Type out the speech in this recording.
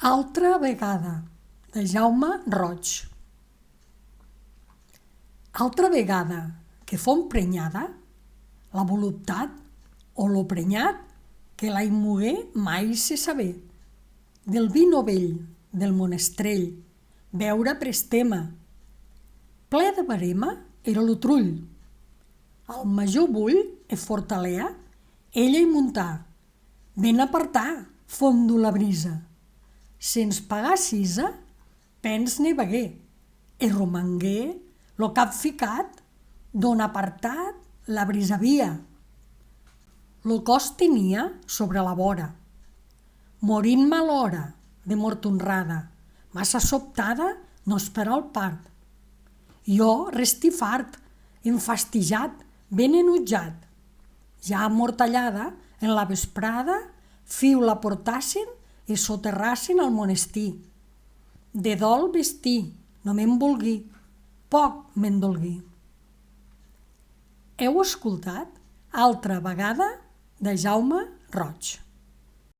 Altra vegada, de Jaume Roig. Altra vegada que fom prenyada, la voluptat o lo prenyat que la immugué mai se saber. Del vi novell, del monestrell, beure prestema. Ple de verema era lo trull. Al major bull e fortalea, ella hi muntà. Ben apartar, fondo la brisa. Sens pagar cisa, pens ne vegué, e romangué lo cap ficat, d'on apartat la brisa via. Lo cos tenia sobre la vora. Morint malhora, de mort honrada, massa sobtada no espera el part. Jo resti fart, enfastijat, ben enutjat. Ja amortallada, en la vesprada, fiu la portassin i soterrassin al monestir. De dol vestir, no me'n volgui, poc me'n dolgui. Heu escoltat Altra vegada de Jaume Roig.